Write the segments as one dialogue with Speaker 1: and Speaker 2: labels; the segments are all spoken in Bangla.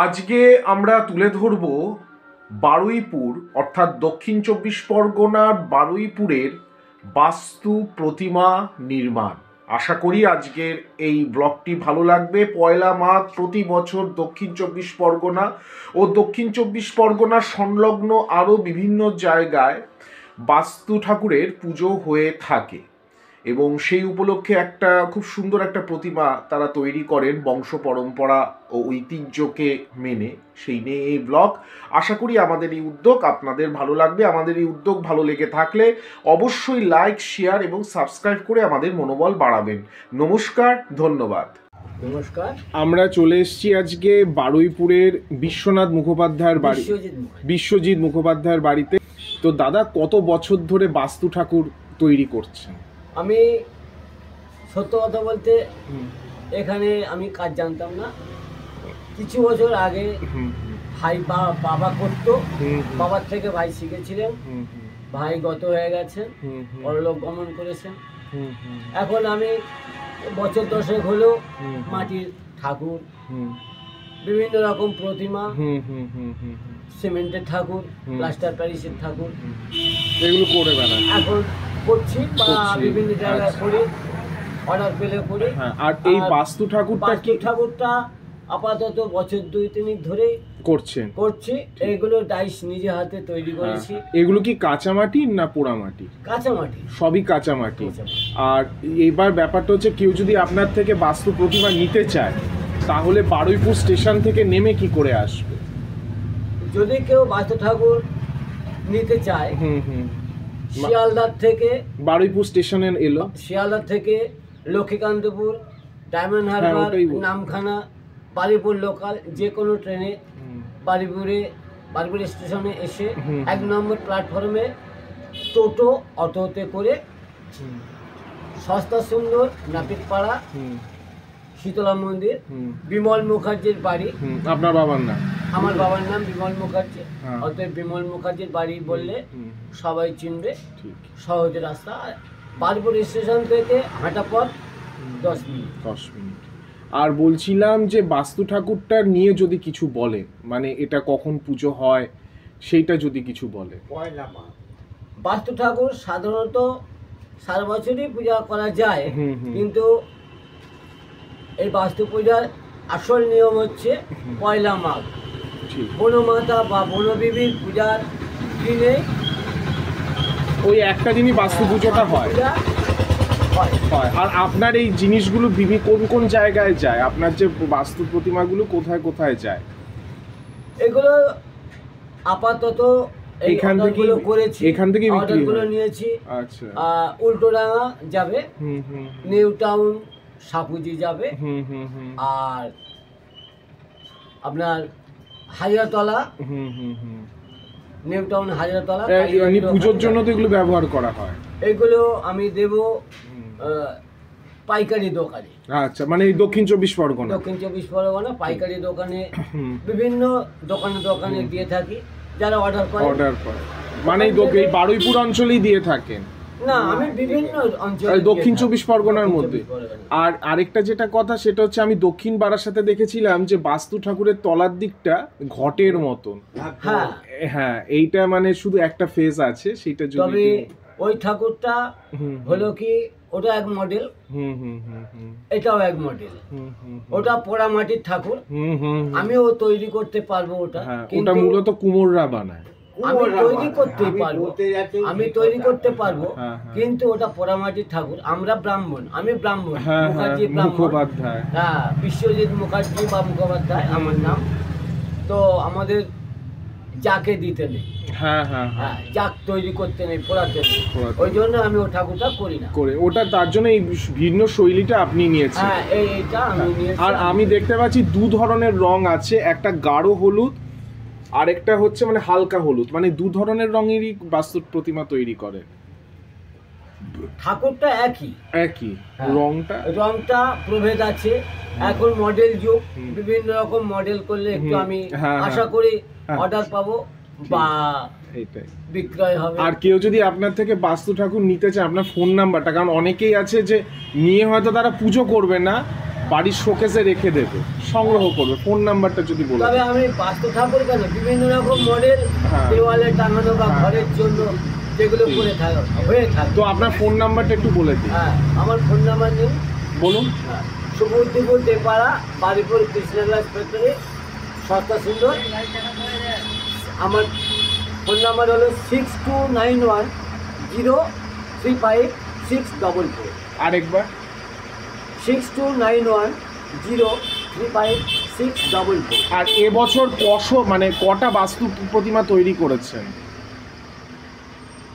Speaker 1: আজকে আমরা তুলে ধরব বারুইপুর অর্থাৎ দক্ষিণ চব্বিশ পরগনার বারুইপুরের বাস্তু প্রতিমা নির্মাণ। আশা করি আজকের এই ব্লগটি ভালো লাগবে। পয়লা মাঘ প্রতি বছর দক্ষিণ চব্বিশ পরগনা ও দক্ষিণ চব্বিশ পরগনার সংলগ্ন আরও বিভিন্ন জায়গায় বাস্তু ঠাকুরের পুজো হয়ে থাকে এবং সেই উপলক্ষে একটা খুব সুন্দর একটা প্রতিমা তারা তৈরি করেন বংশ পরম্পরা ও ঐতিহ্যকে মেনে। সেই নিয়ে এই ব্লগ। আশা করি আমাদের এই উদ্যোগ আপনাদের ভালো লাগবে। আমাদের এই উদ্যোগ ভালো লেগে থাকলে অবশ্যই লাইক, শেয়ার এবং সাবস্ক্রাইব করে আমাদের মনোবল বাড়াবেন। নমস্কার, ধন্যবাদ।
Speaker 2: নমস্কার।
Speaker 1: আমরা চলে এসেছি আজকে বারুইপুরের বিশ্বনাথ মুখোপাধ্যায়ের বাড়ি, বিশ্বজিৎ মুখোপাধ্যায়ের বাড়িতে। তো দাদা, কত বছর ধরে বাস্তু ঠাকুর তৈরি করছেন?
Speaker 2: আমি সত্য কথা বলতে এখানে আমি কাজ জানতাম না। কিছু বছর আগে ভাই বাবা করতো, বাবার থেকে ভাই শিখেছিলেন। ভাই গত হয়ে গেছেন, পরলোক গমন করেছেন। এখন আমি বছর 10 হলো মাটির ঠাকুর, বিভিন্ন রকম প্রতিমা, সিমেন্টের ঠাকুর, প্লাস্টার প্যারিসের ঠাকুর,
Speaker 1: এগুলো করে বেড়ান
Speaker 2: এখন করছি বা বিভিন্ন জায়গায় করি, অর্ডার পেলে করি।
Speaker 1: আর এই বাস্তু ঠাকুরটা
Speaker 2: আপাতত বছর 2-3 ধরেই করছি। এইগুলো ডাইস নিজে হাতে তৈরি করেছি।
Speaker 1: এগুলো কি কাঁচামাটি না পোড়ামাটি?
Speaker 2: কাঁচামাটি,
Speaker 1: সবই কাঁচামাটি। আর এবার ব্যাপারটা হচ্ছে, কেউ যদি আপনার থেকে বাস্তু প্রতিমা নিতে চায় তাহলে বারুইপুর স্টেশন থেকে নেমে কি করে আসবে?
Speaker 2: যদি কেউ বাস্তু ঠাকুর নিতে চায়, শিয়ালদার থেকে
Speaker 1: বারুইপুর স্টেশনে এলো,
Speaker 2: শিয়ালদার থেকে লক্ষ্মীকান্তপুর, ডায়মন্ড হারবার, নামখানা, বারুইপুর লোকাল যে কোনো ট্রেনে বারুইপুর স্টেশনে এসে 1 নম্বর প্ল্যাটফর্মে টোটো অটোতে করে সস্তা সুন্দর নাপিতপাড়া শীতলা মন্দির, বিমল মুখার্জির বাড়ি।
Speaker 1: আপনার বাবার নাম? আমার
Speaker 2: বাবার নাম বিমল মুখার্জি। অতএব বিমল মুখার্জির বাড়ি বললে সবাই চিনবে, সহজ রাস্তা। বারুইপুর স্টেশন থেকে হাঁটা পথ 10 মিনিট।
Speaker 1: আর বলছিলাম যে বাস্তু ঠাকুরটা নিয়ে যদি কিছু বলে, মানে এটা কখন পুজো হয় সেইটা যদি কিছু বলে।
Speaker 2: পয়লা মাঘ বাস্তু ঠাকুর সাধারণত সারা বছরই পূজা করা যায়, কিন্তু এই বাস্তু পূজার আসল নিয়ম হচ্ছে পয়লা মাঘ। বনমাতা বা বনবিবির পূজার দিনে
Speaker 1: ওই একটা দিনই বাস্তু পুজোটা হয়। আর আপনার এই জিনিসগুলো কোন কোন জায়গায় যায়? আপনার যে বাস্তু প্রতিমাগুলো কোথায় কোথায় যায়?
Speaker 2: এগুলো আপাতত এখান থেকে অর্ডারগুলো নিয়েছি।
Speaker 1: আচ্ছা।
Speaker 2: উল্টোডাঙ্গা যাবে, নিউ টাউন সাপুজি যাবে, আর আপনার হাজারতলা, নিউ টাউন হাজারতলা।
Speaker 1: পুজোর জন্য তো এগুলো ব্যবহার করা হয়।
Speaker 2: এগুলো আমি দেব পাইকারি দোকানে।
Speaker 1: আচ্ছা, মানে এই দক্ষিণ চব্বিশ পরগনা পাইকারি দোকানে,
Speaker 2: বিভিন্ন দোকানে দিয়ে থাকি। যারা অর্ডার করে
Speaker 1: মানে এই বারুইপুর অঞ্চলেই দিয়ে থাকেন?
Speaker 2: না, আমি বিভিন্ন অঞ্চলে,
Speaker 1: দক্ষিণ চব্বিশ পরগনার মধ্যে। আর আরেকটা যেটা কথা, সেটা হচ্ছে আমি দক্ষিণ বারাসাতে দেখেছিলাম যে বাস্তু ঠাকুরের তলার দিকটা ঘটের মতন। হ্যাঁ, এইটা মানে শুধু একটা ফেজ আছে, সেটা যদি
Speaker 2: ওই ঠাকুরটা হলো কি, ওটা এক মডেল, এটাও এক মডেল। ওটা পোড়া মাটির ঠাকুর, আমিও তৈরি করতে পারবো। ওটা
Speaker 1: মূলত কুমোররা বানায়।
Speaker 2: আমি তৈরি করতে পারবো, কিন্তু ওটা পোড়ামাটির ঠাকুর। আমি ব্রাহ্মণ,
Speaker 1: মুখোপাধ্যায়।
Speaker 2: হ্যাঁ, বিশ্বজিৎ মুখার্জি বা মুখোপাধ্যায় আমার নাম। তো আমাদের যাকে দিতে নেই, যাক তৈরি করতে নেই, পোড়াতে নেই। ওই জন্য আমি ও ঠাকুরটা করি না।
Speaker 1: ওটা তার জন্য এই ভিন্ন শৈলীটা আপনি নিয়েছেন।
Speaker 2: এইটা আমি নিয়েছি।
Speaker 1: আর আমি দেখতে পাচ্ছি 2 ধরনের রং আছে, একটা গাঢ় হলুদ আর একটা হচ্ছে মানে হালকা হলুদ, মানে 2 ধরনের রঙেরই বাস্তু প্রতিমা তৈরি করে।
Speaker 2: ঠাকুরটা একই রংটা প্রভেদ আছে। এখন মডেল যুগ, বিভিন্ন রকম মডেল করলে একটু আমি আশা করি অর্ডার পাবো বা বিক্রয় হবে।
Speaker 1: আর কেউ যদি আপনার থেকে বাস্তু ঠাকুর নিতে চায়, আপনার ফোন নাম্বারটা, কারণ অনেকেই আছে যে নিয়ে হয়তো তারা পুজো করবে না, বাড়ির শোকেসে রেখে দেবে, সংগ্রহ করবে। ফোন নাম্বারটা যদি বলে
Speaker 2: তবে আমি বাস্তু ঠাকুর কেন বিভিন্ন রকম মডেল দেওয়ালে টাঙানো বা ঘরের জন্য যেগুলো করে হয়ে থাকে।
Speaker 1: তো আপনার ফোন নাম্বারটা একটু বলে দিন।
Speaker 2: হ্যাঁ, আমার ফোন নাম্বার নিন,
Speaker 1: বলুন।
Speaker 2: সুবুদ্দিপুর দেপাড়া, বাড়িপুর কৃষ্ণগঞ্জ ফ্যাক্টরি, সস্তা সুন্দর। আমার ফোন নাম্বার হলো 6291035644।
Speaker 1: আরেকবার
Speaker 2: 6291035644।
Speaker 1: আর এবছর মানে কটা বাস্তু প্রতিমা তৈরি করেছেন?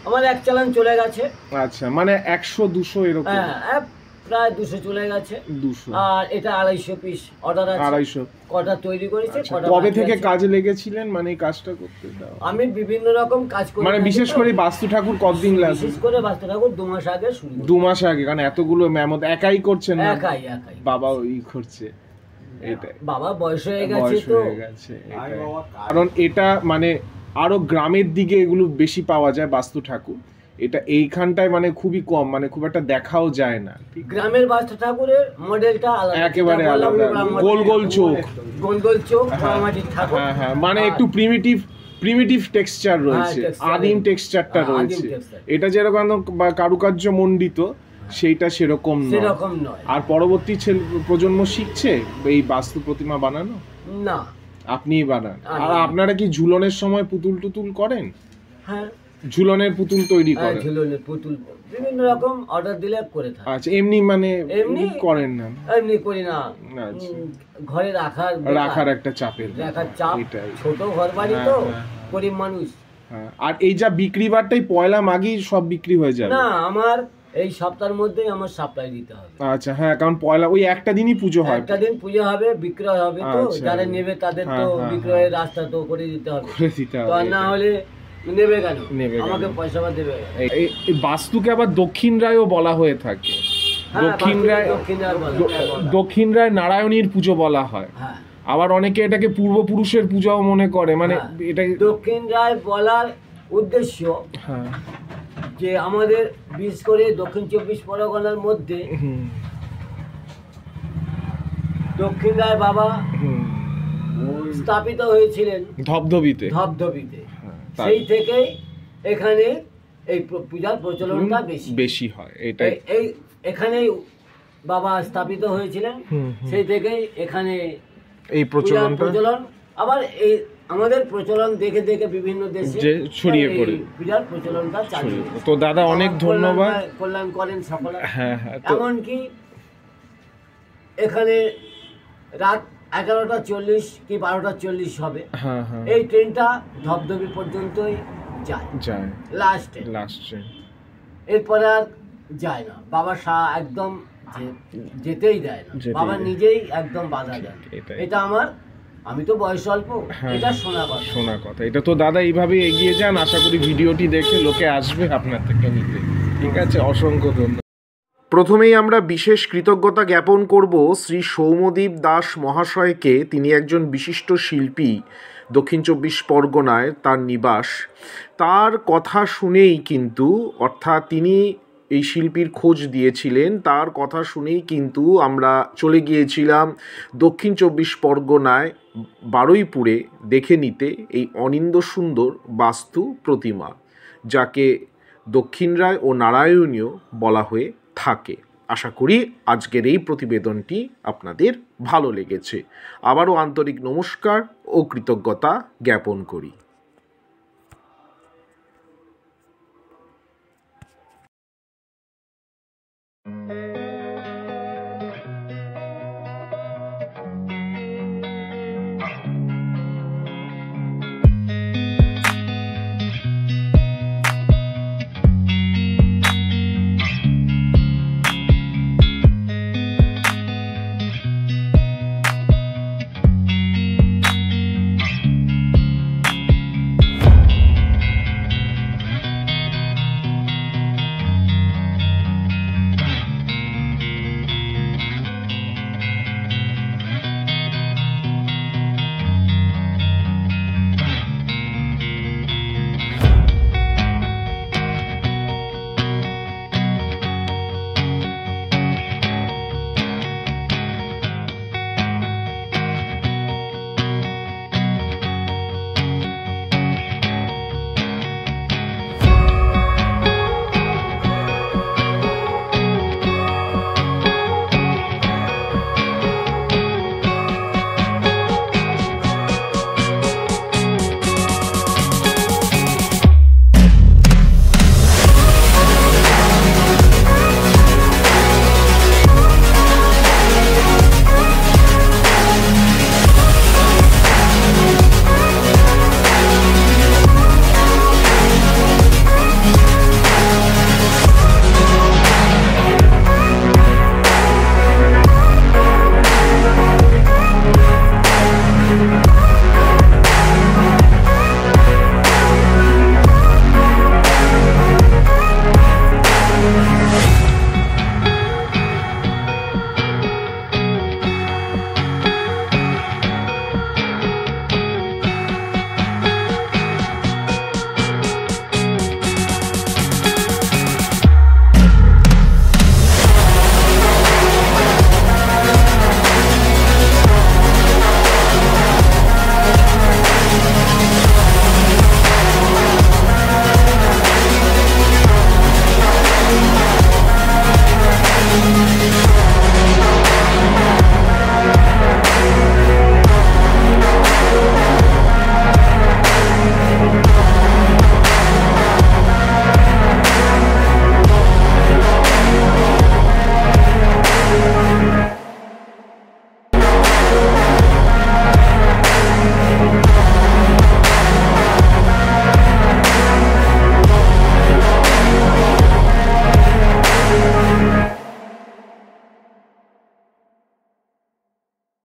Speaker 2: আমার এক চালান চলে গেছে।
Speaker 1: আচ্ছা, মানে 100-200 এরকম?
Speaker 2: হ্যাঁ, প্রায় 200 চলে গেছে।
Speaker 1: 200।
Speaker 2: আর এটা 250 পিস অর্ডার আছে।
Speaker 1: 250
Speaker 2: কটা তৈরি করেছে।
Speaker 1: কবে থেকে কাজে লেগেছিলেন মানে এই কাজটা করতে?
Speaker 2: আমি বিভিন্ন রকম কাজ করি,
Speaker 1: মানে বিশেষ করে বাস্তু ঠাকুর কতদিন লাগে?
Speaker 2: বিশেষ করে বাস্তু ঠাকুর 2 মাস আগে শুরু।
Speaker 1: 2 মাস আগে? কারণ এতগুলো মেমত একাই করছেন না?
Speaker 2: একাই।
Speaker 1: বাবা ওই করছে, এটাই।
Speaker 2: বাবা বয়স হয়ে গেছে তো।
Speaker 1: কারণ এটা মানে আরো গ্রামের দিকে এগুলো বেশি পাওয়া যায় বাস্তু ঠাকুর। এটা এইখানটায় মানে খুবই কম, মানে খুব একটা দেখাও যায় না।
Speaker 2: গ্রামের বাস্তু ঠাকুরের মডেলটা আলাদা,
Speaker 1: একেবারে আলাদা। গোল গোল চোখ,
Speaker 2: মাটির ঠাকুর।
Speaker 1: হ্যাঁ, মানে একটু প্রিমিটিভ টেক্সচার রয়েছে, আদিম টেক্সচারটা রয়েছে। এটা যেরকম কারুকার্য মণ্ডিত, সেইটা সেরকম
Speaker 2: নয়।
Speaker 1: আর পরবর্তী প্রজন্ম শিখছে এই বাস্তু প্রতিমা বানানো?
Speaker 2: না,
Speaker 1: আপনিই বানান। আর আপনারা কি ঝুলনের সময় পুতুল টুতুল করেন?
Speaker 2: হ্যাঁ,
Speaker 1: ঝুলনের পুতুল তৈরি করেন?
Speaker 2: ঝুলনের পুতুল বিভিন্ন রকম অর্ডার দিলে করে থাকি।
Speaker 1: আচ্ছা, এমনি মানে এমনি করেন না?
Speaker 2: এমনি করি না।
Speaker 1: আচ্ছা,
Speaker 2: ঘরে রাখার
Speaker 1: একটা চাপের
Speaker 2: চাপ, ছোট ঘর বাড়ি তো, গরিব মানুষ।
Speaker 1: আর এই যা বিক্রি বারটাই পয়লা মাঘই সব বিক্রি হয়ে যাবে?
Speaker 2: না, আমার এই সপ্তাহের মধ্যেই আমার সাপ্লাই দিতে হবে।
Speaker 1: আচ্ছা, হ্যাঁ, কারণ পয়লা ওই একটা দিনই পুজো হয়।
Speaker 2: একটা দিন পুজো হবে, বিক্রয় হবে, তো যারা নেবে তাদের তো বিক্রয়ের রাস্তা তো করে দিতে হবে। তো না হলে নেবে কেন? আমাকে পয়সা দেবে।
Speaker 1: এই বাস্তুকে আবার দক্ষিণ রায়ও বলা হয়ে থাকে। দক্ষিণ রায় নারায়ণীর পুজো বলা হয়। আবার অনেকে এটাকে পূর্বপুরুষের পূজাও মনে করে। মানে এটা
Speaker 2: দক্ষিণ রায় বলার উদ্দেশ্য যে আমাদের বিশেষ করে দক্ষিণ 24 পরগনার মধ্যে দক্ষিণ রায় বাবা স্থাপিত হয়েছিলেন ধবধবিতে। সেই থেকেই এখানে এই পূজার প্রচলনটা
Speaker 1: বেশি হয়। এটাই
Speaker 2: এখানেই বাবা স্থাপিত হয়েছিলেন, সেই থেকেই এখানে
Speaker 1: এই প্রচলন।
Speaker 2: আবার এই আমাদের প্রচলন দেখে দেখে বিভিন্ন দেশে
Speaker 1: ছড়িয়ে পড়ে
Speaker 2: পূজার প্রচলনটা চালিয়ে।
Speaker 1: তো দাদা অনেক ধন্যবাদ।
Speaker 2: কল্যাণ করেন সকলে।
Speaker 1: হ্যাঁ,
Speaker 2: এমনকি এখানে রাত 11:40 কি 12:40 হবে, এই ট্রেনটা ধবধবি পর্যন্তই যায় লাস্ট ট্রেন। এরপরে আর যায় না। বাবা একদম যেতেই দেয় না। বাবা নিজেই একদম বাধা দেয়। এটা আমি তো বয়স অল্প, এটা শোনা কথা।
Speaker 1: এটা তো দাদা এইভাবে এগিয়ে যান, আশা করি ভিডিওটি দেখে লোকে আসবে আপনার থেকে নিতে। ঠিক আছে, অসংখ্য ধন্যবাদ। প্রথমেই আমরা বিশেষ কৃতজ্ঞতা জ্ঞাপন করব শ্রী সৌম্যদীপ দাস মহাশয়কে। তিনি একজন বিশিষ্ট শিল্পী, দক্ষিণ 24 পরগনায় তার নিবাস। তার কথা শুনেই কিন্তু, অর্থাৎ তিনি এই শিল্পীর খোঁজ দিয়েছিলেন, তার কথা শুনেই কিন্তু আমরা চলে গিয়েছিলাম দক্ষিণ 24 পরগনায় বারুইপুরে দেখে নিতে এই অনিন্দ্য সুন্দর বাস্তু প্রতিমা, যাকে দক্ষিণ রায় ও নারায়ণীয় বলা হয়ে থাকে। আশা করি আজকের এই প্রতিবেদনটি আপনাদের ভালো লেগেছে। আবারও আন্তরিক নমস্কার ও কৃতজ্ঞতা জ্ঞাপন করি।